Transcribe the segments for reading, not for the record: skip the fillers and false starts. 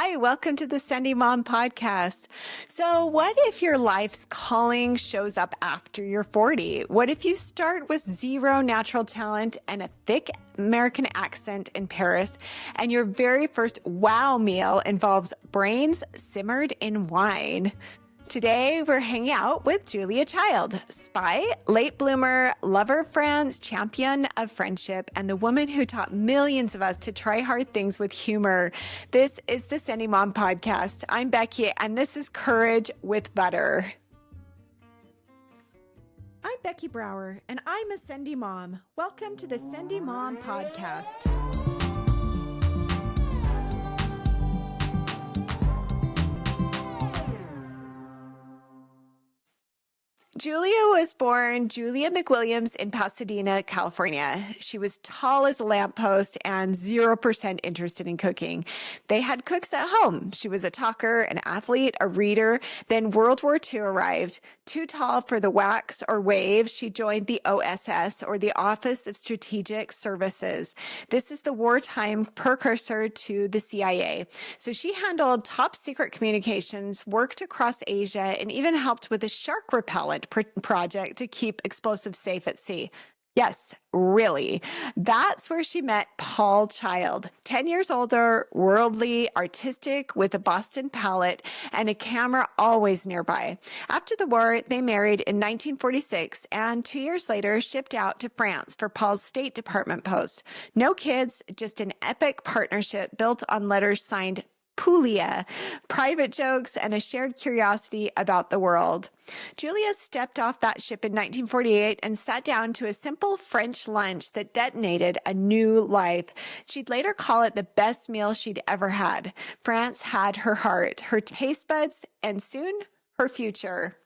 Hi, welcome to the Sending Mom podcast. So, what if your life's calling shows up after you're 40? What if you start with zero natural talent and a thick American accent in Paris, and your very first wow meal involves brains simmered in wine? Today, we're hanging out with Julia Child, spy, late bloomer, lover of France, champion of friendship, and the woman who taught millions of us to try hard things with humor. This is the Sending Mom podcast. I'm Becky, and this is Courage with Butter. I'm Becky Brower, and I'm a Sending Mom. Welcome to the Sending Mom podcast. Julia was born Julia McWilliams in Pasadena, California. She was tall as a lamppost and 0% interested in cooking. They had cooks at home. She was a talker, an athlete, a reader. Then World War II arrived. Too tall for the wax or wave, she joined the OSS, or the Office of Strategic Services. This is the wartime precursor to the CIA. So she handled top secret communications, worked across Asia, and even helped with a shark repellent project to keep explosives safe at sea. Yes, really. That's where she met Paul Child, 10 years older, worldly, artistic, with a Boston palate and a camera always nearby. After the war, they married in 1946 and 2 years later shipped out to France for Paul's State Department post. No kids, just an epic partnership built on letters signed Puglia, private jokes, and a shared curiosity about the world. Julia stepped off that ship in 1948 and sat down to a simple French lunch that detonated a new life. She'd later call it the best meal she'd ever had. France had her heart, her taste buds, and soon her future.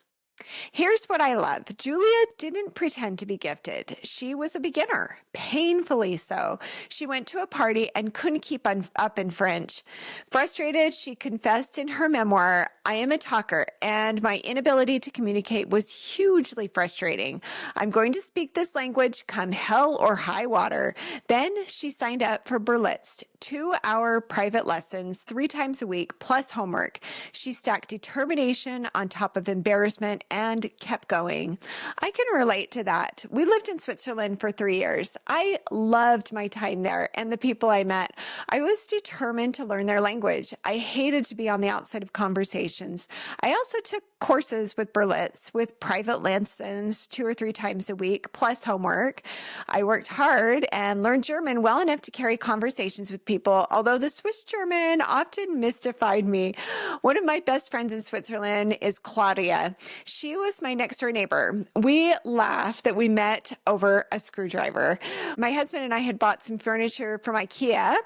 Here's what I love. Julia didn't pretend to be gifted. She was a beginner, painfully so. She went to a party and couldn't keep up in French. Frustrated, she confessed in her memoir, "I am a talker, and my inability to communicate was hugely frustrating. I'm going to speak this language come hell or high water." Then she signed up for Berlitz, 2-hour private lessons 3 times a week, plus homework. She stacked determination on top of embarrassment and kept going. I can relate to that. We lived in Switzerland for 3 years. I loved my time there and the people I met. I was determined to learn their language. I hated to be on the outside of conversations. I also took courses with Berlitz with private lessons 2 or 3 times a week, plus homework. I worked hard and learned German well enough to carry conversations with people, although the Swiss German often mystified me. One of my best friends in Switzerland is Claudia. She was my next door neighbor. We laughed that we met over a screwdriver. My husband and I had bought some furniture from IKEA,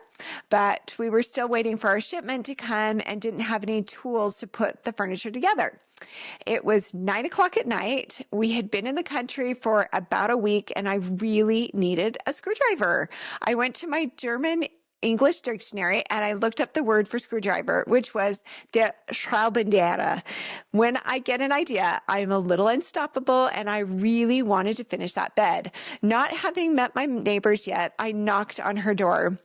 but we were still waiting for our shipment to come and didn't have any tools to put the furniture together. It was 9 o'clock at night. We had been in the country for about a week and I really needed a screwdriver. I went to my German English dictionary and I looked up the word for screwdriver, which was der Schraubendreher. When I get an idea, I'm a little unstoppable and I really wanted to finish that bed. Not having met my neighbors yet, I knocked on her door.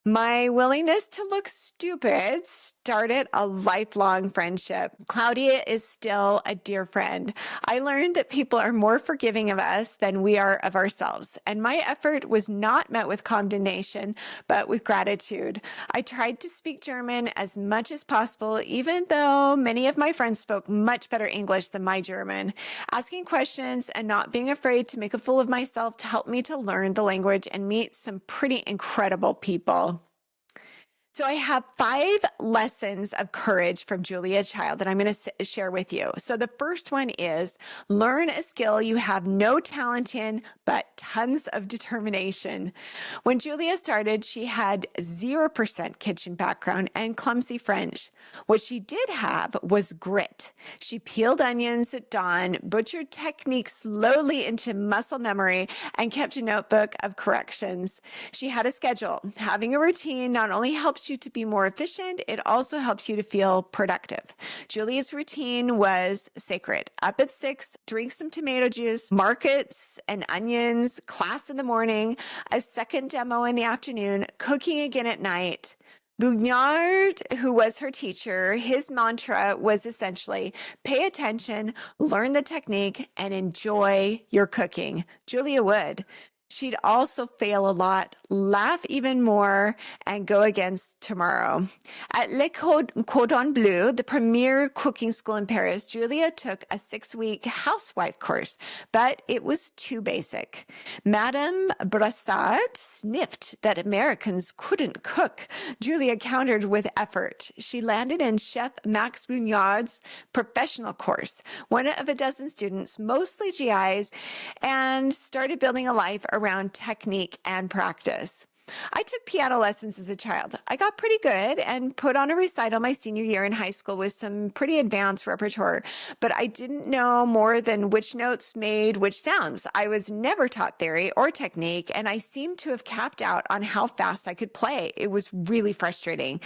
My willingness to look stupid started a lifelong friendship. Claudia is still a dear friend. I learned that people are more forgiving of us than we are of ourselves, and my effort was not met with condemnation, but with gratitude. I tried to speak German as much as possible, even though many of my friends spoke much better English than my German. Asking questions and not being afraid to make a fool of myself helped me to learn the language and meet some pretty incredible people. So I have 5 lessons of courage from Julia Child that I'm going to share with you. So the first one is learn a skill you have no talent in, but tons of determination. When Julia started, she had 0% kitchen background and clumsy French. What she did have was grit. She peeled onions at dawn, butchered techniques slowly into muscle memory, and kept a notebook of corrections. She had a schedule. Having a routine not only helps you to be more efficient, it also helps you to feel productive. Julia's routine was sacred. Up at 6, drink some tomato juice, markets and onions, class in the morning, a second demo in the afternoon, cooking again at night. Bugnard, who was her teacher, his mantra was essentially pay attention, learn the technique, and enjoy your cooking. Julia would. She'd also fail a lot, laugh even more, and go against tomorrow. At Le Cordon Bleu, the premier cooking school in Paris, Julia took a 6-week housewife course, but it was too basic. Madame Brassard sniffed that Americans couldn't cook. Julia countered with effort. She landed in Chef Max Bugnard's professional course, one of a dozen students, mostly GIs, and started building a life around technique and practice. I took piano lessons as a child. I got pretty good and put on a recital my senior year in high school with some pretty advanced repertoire, but I didn't know more than which notes made which sounds. I was never taught theory or technique, and I seemed to have capped out on how fast I could play. It was really frustrating.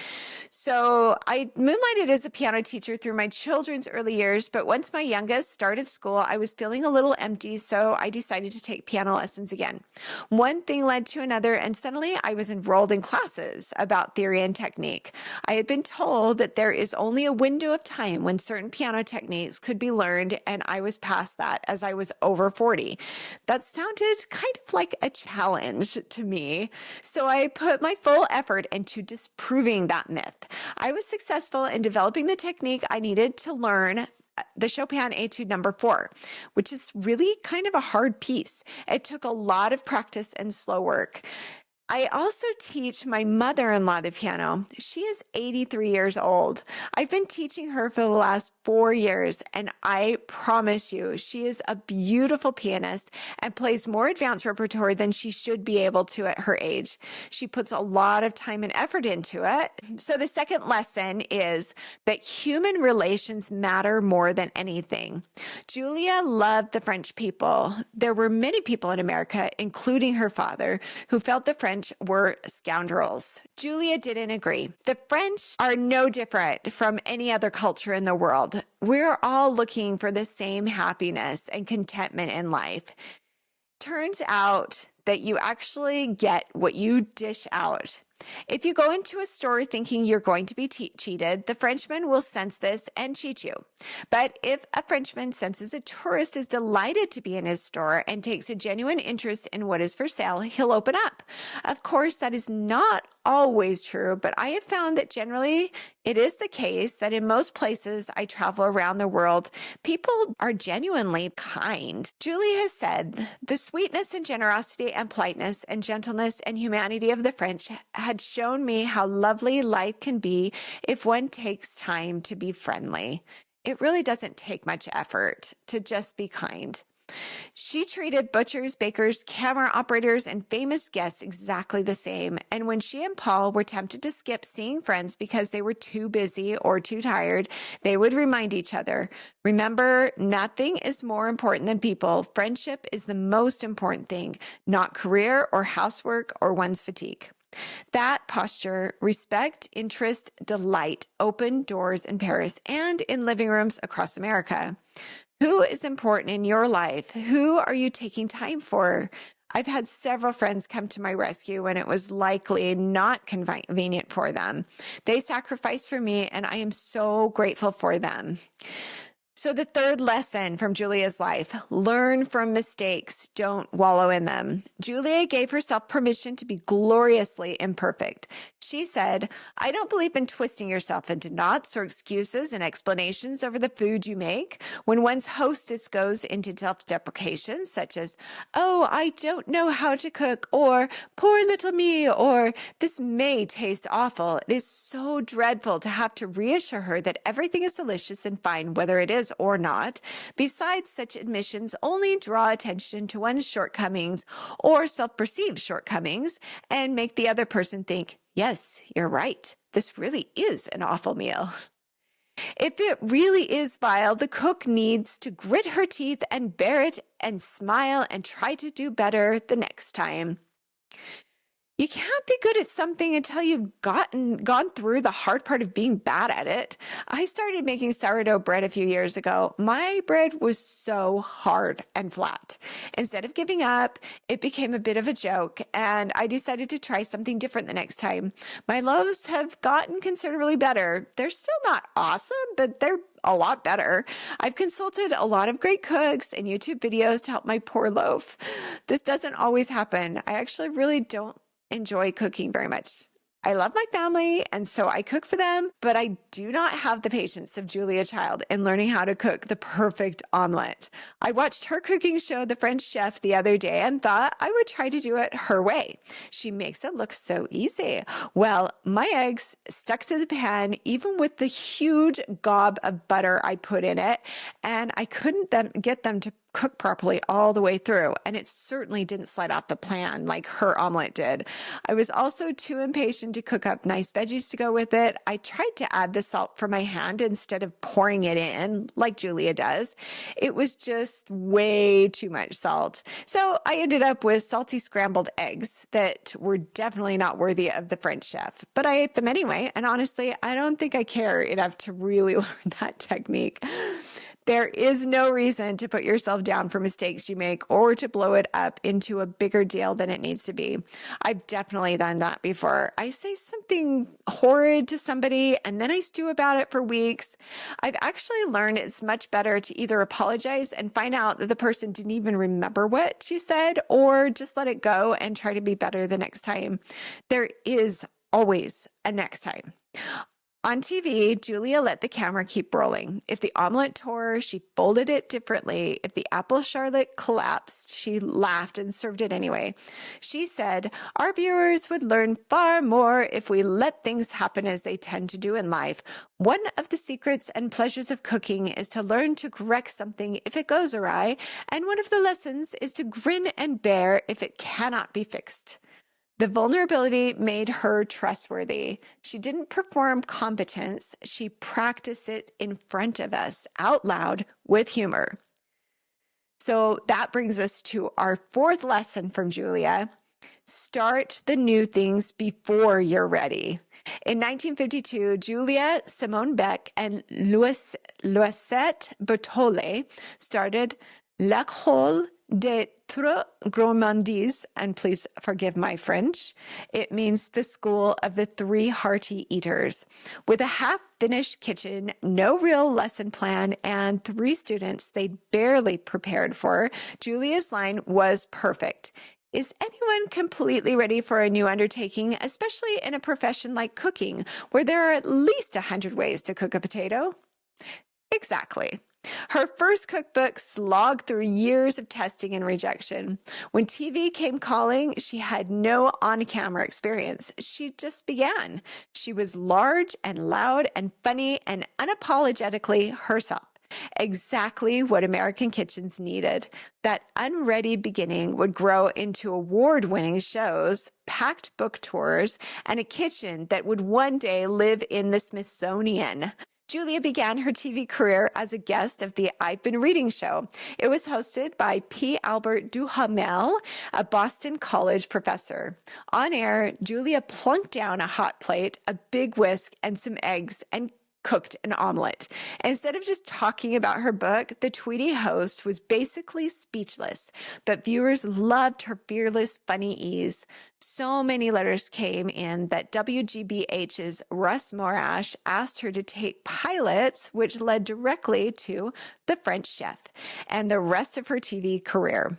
So I moonlighted as a piano teacher through my children's early years, but once my youngest started school, I was feeling a little empty, so I decided to take piano lessons again. One thing led to another, and suddenly I was enrolled in classes about theory and technique. I had been told that there is only a window of time when certain piano techniques could be learned, and I was past that as I was over 40. That sounded kind of like a challenge to me, so I put my full effort into disproving that myth. I was successful in developing the technique I needed to learn the Chopin Etude number 4, which is really kind of a hard piece. It took a lot of practice and slow work. I also teach my mother-in-law the piano. She is 83 years old. I've been teaching her for the last 4 years, and I promise you, she is a beautiful pianist and plays more advanced repertoire than she should be able to at her age. She puts a lot of time and effort into it. So the second lesson is that human relations matter more than anything. Julia loved the French people. There were many people in America, including her father, who felt the French were scoundrels. Julia didn't agree. The French are no different from any other culture in the world. We're all looking for the same happiness and contentment in life. Turns out that you actually get what you dish out. If you go into a store thinking you're going to be cheated, the Frenchman will sense this and cheat you. But if a Frenchman senses a tourist is delighted to be in his store and takes a genuine interest in what is for sale, he'll open up. Of course, that is not always true, but I have found that generally it is the case that in most places I travel around the world, people are genuinely kind. Julie has said, the sweetness and generosity and politeness and gentleness and humanity of the French had shown me how lovely life can be if one takes time to be friendly. It really doesn't take much effort to just be kind. She treated butchers, bakers, camera operators, and famous guests exactly the same. And when she and Paul were tempted to skip seeing friends because they were too busy or too tired, they would remind each other, remember, nothing is more important than people. Friendship is the most important thing, not career or housework or one's fatigue. That posture, respect, interest, delight, opened doors in Paris and in living rooms across America. Who is important in your life? Who are you taking time for? I've had several friends come to my rescue when it was likely not convenient for them. They sacrificed for me, and I am so grateful for them. So the third lesson from Julia's life, learn from mistakes, don't wallow in them. Julia gave herself permission to be gloriously imperfect. She said, I don't believe in twisting yourself into knots or excuses and explanations over the food you make. When one's hostess goes into self-deprecation, such as, oh, I don't know how to cook, or poor little me, or this may taste awful, it is so dreadful to have to reassure her that everything is delicious and fine, whether it is or not. Besides, such admissions only draw attention to one's shortcomings or self-perceived shortcomings and make the other person think, yes, you're right. This really is an awful meal. If it really is vile, the cook needs to grit her teeth and bear it and smile and try to do better the next time. You can't be good at something until you've gone through the hard part of being bad at it. I started making sourdough bread a few years ago. My bread was so hard and flat. Instead of giving up, it became a bit of a joke, and I decided to try something different the next time. My loaves have gotten considerably better. They're still not awesome, but they're a lot better. I've consulted a lot of great cooks and YouTube videos to help my poor loaf. This doesn't always happen. I actually really don't enjoy cooking very much. I love my family, and so I cook for them, but I do not have the patience of Julia Child in learning how to cook the perfect omelet. I watched her cooking show, The French Chef, the other day and thought I would try to do it her way. She makes it look so easy. Well, my eggs stuck to the pan, even with the huge gob of butter I put in it, and I couldn't get them to cook properly all the way through, and it certainly didn't slide off the pan like her omelet did. I was also too impatient to cook up nice veggies to go with it. I tried to add the salt for my hand instead of pouring it in like Julia does. It was just way too much salt. So I ended up with salty scrambled eggs that were definitely not worthy of the French chef, but I ate them anyway, and honestly, I don't think I care enough to really learn that technique. There is no reason to put yourself down for mistakes you make or to blow it up into a bigger deal than it needs to be. I've definitely done that before. I say something horrid to somebody and then I stew about it for weeks. I've actually learned it's much better to either apologize and find out that the person didn't even remember what you said, or just let it go and try to be better the next time. There is always a next time. On TV, Julia let the camera keep rolling. If the omelet tore, she folded it differently. If the apple charlotte collapsed, she laughed and served it anyway. She said, our viewers would learn far more if we let things happen as they tend to do in life. One of the secrets and pleasures of cooking is to learn to correct something if it goes awry, and one of the lessons is to grin and bear if it cannot be fixed. The vulnerability made her trustworthy. She didn't perform competence. She practiced it in front of us, out loud, with humor. So that brings us to our fourth lesson from Julia. Start the new things before you're ready. In 1952, Julia, Simone Beck, and Louisette Berthollet started L'École des Trois Gourmandises, and please forgive my French. It means the school of the three hearty eaters. With a half-finished kitchen, no real lesson plan, and 3 students they'd barely prepared for, Julia's line was perfect. Is anyone completely ready for a new undertaking, especially in a profession like cooking, where there are at least 100 ways to cook a potato? Exactly. Her first cookbook slogged through years of testing and rejection. When TV came calling, she had no on-camera experience. She just began. She was large and loud and funny and unapologetically herself. Exactly what American kitchens needed. That unready beginning would grow into award-winning shows, packed book tours, and a kitchen that would one day live in the Smithsonian. Julia began her TV career as a guest of the I've Been Reading show. It was hosted by P. Albert Duhamel, a Boston College professor. On air, Julia plunked down a hot plate, a big whisk, and some eggs, and cooked an omelet. Instead of just talking about her book, the Tweety host was basically speechless, but viewers loved her fearless, funny ease. So many letters came in that WGBH's Russ Morash asked her to take pilots, which led directly to The French Chef and the rest of her TV career.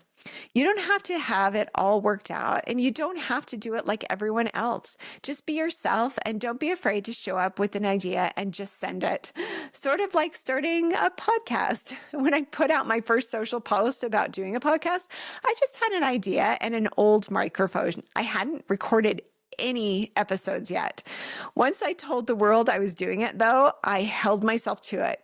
You don't have to have it all worked out, and you don't have to do it like everyone else. Just be yourself and don't be afraid to show up with an idea and just send it. Sort of like starting a podcast. When I put out my first social post about doing a podcast, I just had an idea and an old microphone. I hadn't recorded any episodes yet. Once I told the world I was doing it, though, I held myself to it.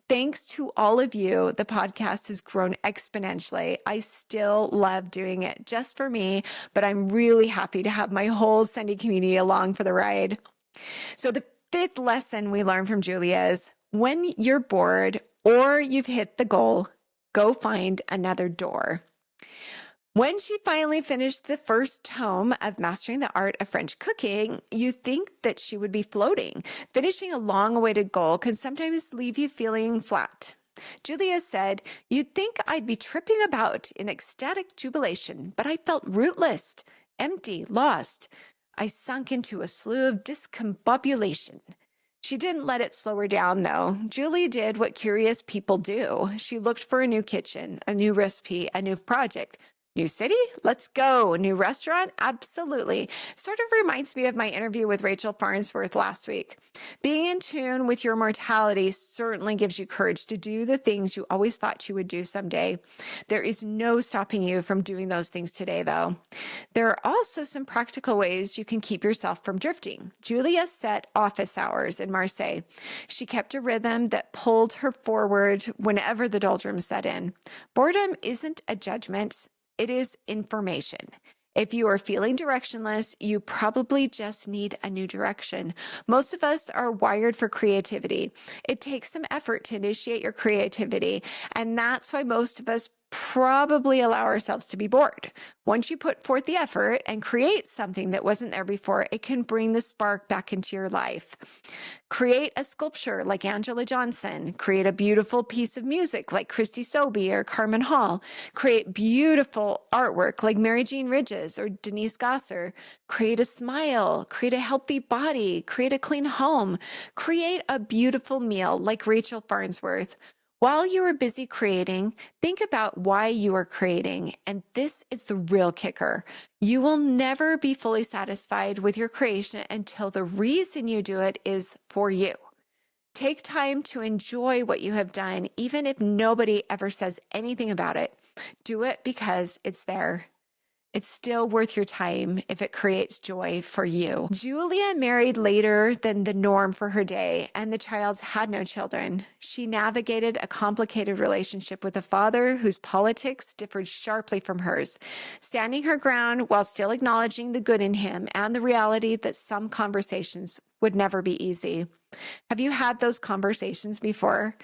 Thanks to all of you, the podcast has grown exponentially. I still love doing it just for me, but I'm really happy to have my whole Sunday community along for the ride. So the 5th lesson we learned from Julia is, when you're bored or you've hit the goal, go find another door. When she finally finished the first tome of Mastering the Art of French Cooking, you think that she would be floating. Finishing a long-awaited goal can sometimes leave you feeling flat. Julia said, "You'd think I'd be tripping about in ecstatic jubilation, but I felt rootless, empty, lost. I sunk into a slough of discombobulation." She didn't let it slow her down, though. Julie did what curious people do. She looked for a new kitchen, a new recipe, a new project. New city? Let's go. New restaurant? Absolutely. Sort of reminds me of my interview with Rachel Farnsworth last week. Being in tune with your mortality certainly gives you courage to do the things you always thought you would do someday. There is no stopping you from doing those things today, though. There are also some practical ways you can keep yourself from drifting. Julia set office hours in Marseille. She kept a rhythm that pulled her forward whenever the doldrums set in. Boredom isn't a judgment. It is information. If you are feeling directionless, you probably just need a new direction. Most of us are wired for creativity. It takes some effort to initiate your creativity, and that's why most of us probably allow ourselves to be bored. Once you put forth the effort and create something that wasn't there before, it can bring the spark back into your life. Create a sculpture like Angela Johnson. Create a beautiful piece of music like Christy Sobey or Carmen Hall. Create beautiful artwork like Mary Jean Ridges or Denise Gosser. Create a smile. Create a healthy body. Create a clean home. Create a beautiful meal like Rachel Farnsworth. While you are busy creating, think about why you are creating, and this is the real kicker. You will never be fully satisfied with your creation until the reason you do it is for you. Take time to enjoy what you have done, even if nobody ever says anything about it. Do it because it's there. It's still worth your time if it creates joy for you. Julia married later than the norm for her day, and the child had no children. She navigated a complicated relationship with a father whose politics differed sharply from hers, standing her ground while still acknowledging the good in him and the reality that some conversations would never be easy. Have you had those conversations before?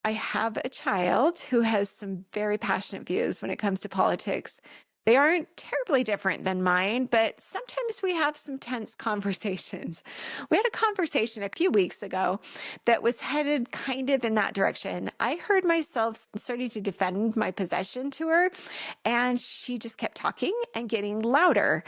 I have a child who has some very passionate views when it comes to politics. They aren't terribly different than mine, but sometimes we have some tense conversations. We had a conversation a few weeks ago that was headed kind of in that direction. I heard myself starting to defend my possession to her, and she just kept talking and getting louder.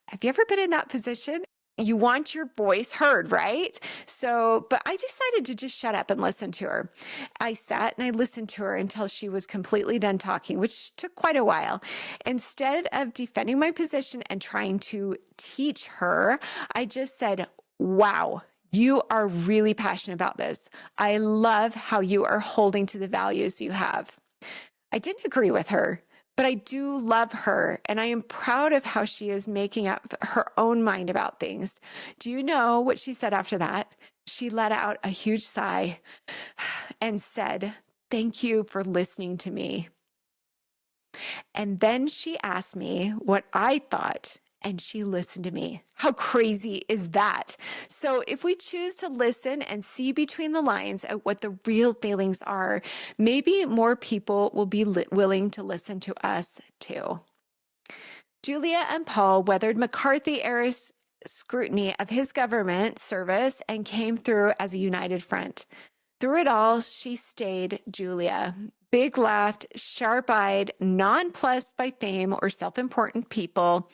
Have you ever been in that position? You want your voice heard, right? But I decided to just shut up and listen to her. I sat and I listened to her until she was completely done talking, which took quite a while. Instead of defending my position and trying to teach her, I just said, "Wow, you are really passionate about this. I love how you are holding to the values you have." I didn't agree with her, but I do love her, and I am proud of how she is making up her own mind about things. Do you know what she said after that? She let out a huge sigh and said, "Thank you for listening to me." And then she asked me what I thought, and she listened to me. How crazy is that? So if we choose to listen and see between the lines at what the real feelings are, maybe more people will be willing to listen to us too. Julia and Paul weathered McCarthy-era scrutiny of his government service and came through as a united front. Through it all, she stayed Julia. Big-laughed, sharp-eyed, nonplussed by fame or self-important people.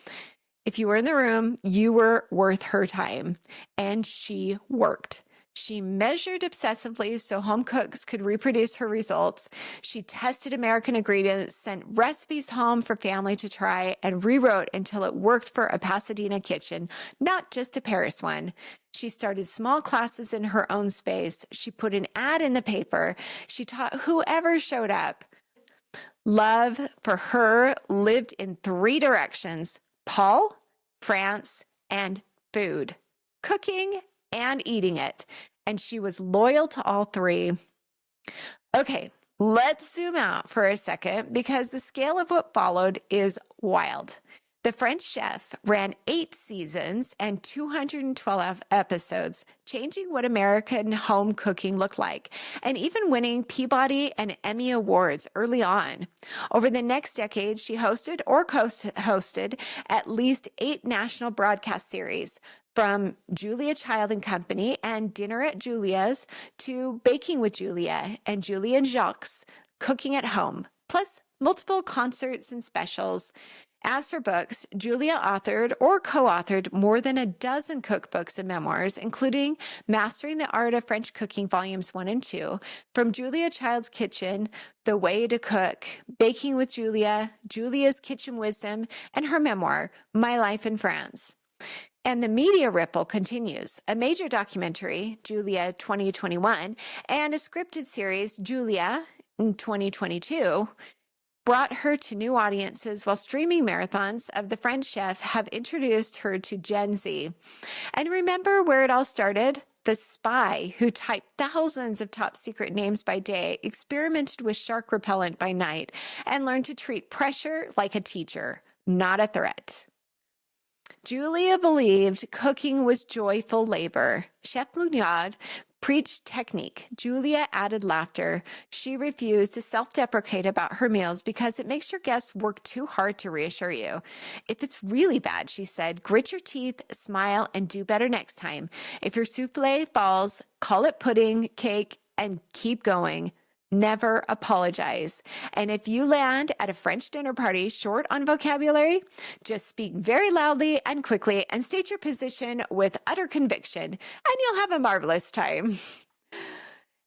If you were in the room, you were worth her time. And she worked. She measured obsessively so home cooks could reproduce her results. She tested American ingredients, sent recipes home for family to try, and rewrote until it worked for a Pasadena kitchen, not just a Paris one. She started small classes in her own space. She put an ad in the paper. She taught whoever showed up. Love for her lived in 3 directions: Paul, France, and food, cooking and eating it. And she was loyal to all 3. Okay, let's zoom out for a second because the scale of what followed is wild. The French Chef ran 8 seasons and 212 episodes, changing what American home cooking looked like, and even winning Peabody and Emmy Awards early on. Over the next decade, she hosted or co-hosted at least 8 national broadcast series, from Julia Child and Company and Dinner at Julia's to Baking with Julia and Julia and Jacques Cooking at Home, plus multiple concerts and specials. As for books, Julia authored or co-authored more than a dozen cookbooks and memoirs, including Mastering the Art of French Cooking Volumes 1 and 2, From Julia Child's Kitchen, The Way to Cook, Baking with Julia, Julia's Kitchen Wisdom, and her memoir, My Life in France. And the media ripple continues. A major documentary, Julia 2021, and a scripted series, Julia in 2022, brought her to new audiences, while streaming marathons of The French Chef have introduced her to Gen Z. And remember where it all started? The spy who typed thousands of top secret names by day, experimented with shark repellent by night, and learned to treat pressure like a teacher, not a threat. Julia believed cooking was joyful labor. Chef Bugnard preached technique. Julia added laughter. She refused to self-deprecate about her meals because it makes your guests work too hard to reassure you. If it's really bad, she said, grit your teeth, smile, and do better next time. If your souffle falls, call it pudding, cake, and keep going. Never apologize. And if you land at a French dinner party short on vocabulary, just speak very loudly and quickly and state your position with utter conviction, and you'll have a marvelous time.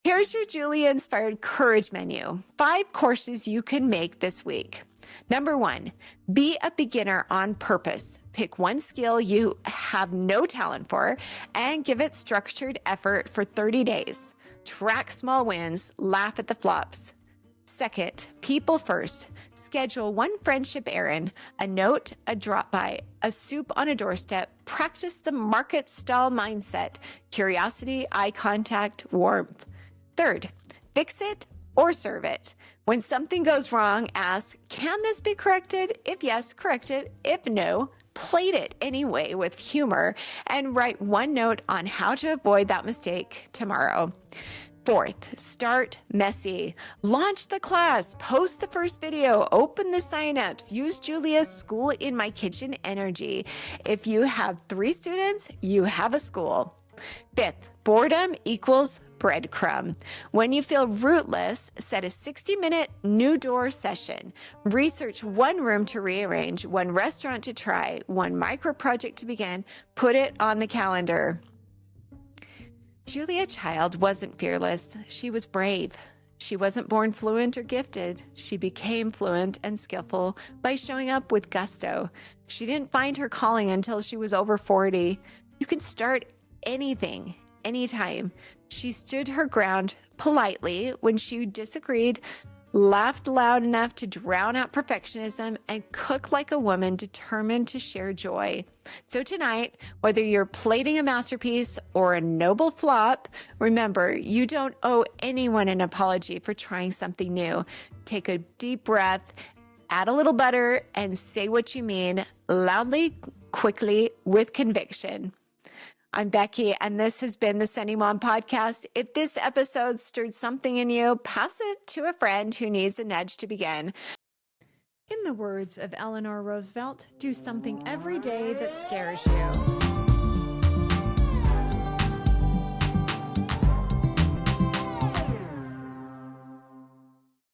Here's your Julia-inspired courage menu. 5 courses you can make this week. Number 1, be a beginner on purpose. Pick one skill you have no talent for and give it structured effort for 30 days. Track small wins, laugh at the flops. Second, people first. Schedule one friendship errand, a note, a drop by, a soup on a doorstep. Practice the market stall mindset, curiosity, eye contact, warmth. Third, fix it or serve it. When something goes wrong, ask, can this be corrected? If yes, correct it. If no, plate it anyway with humor and write one note on how to avoid that mistake tomorrow. Fourth, start messy. Launch the class, post the first video, open the signups, use Julia's School in My Kitchen energy. If you have 3 students, you have a school. Fifth, boredom equals breadcrumb. When you feel rootless, set a 60-minute new door session. Research one room to rearrange, one restaurant to try, one micro project to begin. Put it on the calendar. Julia Child wasn't fearless. She was brave. She wasn't born fluent or gifted. She became fluent and skillful by showing up with gusto. She didn't find her calling until she was over 40. You can start anything, anytime. She stood her ground politely when she disagreed, laughed loud enough to drown out perfectionism, and cooked like a woman determined to share joy. So tonight, whether you're plating a masterpiece or a noble flop, remember, you don't owe anyone an apology for trying something new. Take a deep breath, add a little butter, and say what you mean loudly, quickly, with conviction. I'm Becky, and this has been the Sunny Mom Podcast. If this episode stirred something in you, pass it to a friend who needs a nudge to begin. In the words of Eleanor Roosevelt, do something every day that scares you.